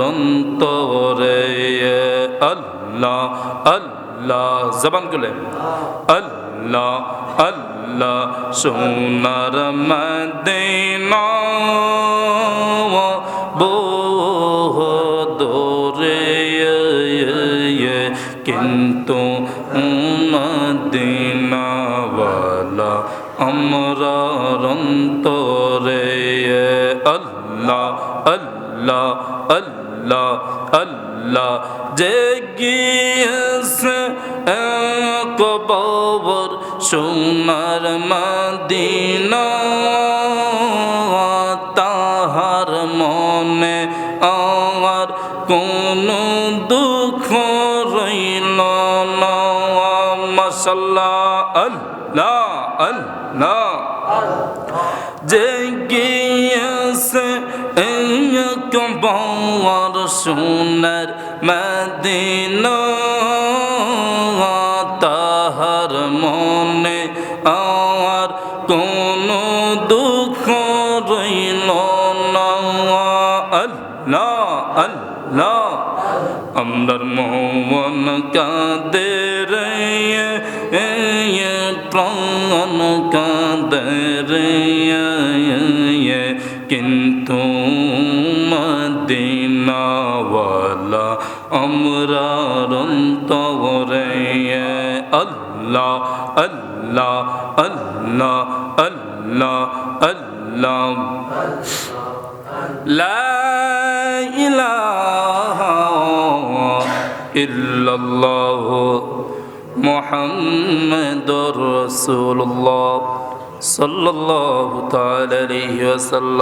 অন্তরে আল্লাহ আল্লাহ জবান খুলে আল্লাহ আল্লাহ সোনার মদিনা বহুদূরে কিন্তু মদিনাওয়ালা আমরার অন্তরে আল্লাহ আল্লাহ আল্লাহ আল্লাহ যে গিয়েছে কবর সোনার মদিনা তাহার মনে আর কোনো দুঃখ রইল না মাশাআল্লাহ আল্লাহ আল্লাহ যে গিয়েছে কবর সোনার মদিনা তাহার মনে আর কোনো দুঃখ রইল না আল্লাহ আল্লাহ আমরার মন কাঁদে রে প্রাণ কাঁদে রে কিন্তু মদিনাওয়ালা আমরার অন্তরে আল্লাহ আল্লাহ আল্লাহ আল্লাহ আল্লাহ লা ইলাহা ইল্লাল্লাহ মুহাম্মাদুর রাসূলুল্লাহ সাল্লাল্লাহু তাআলা আলাইহি ওয়াসাল্লাম।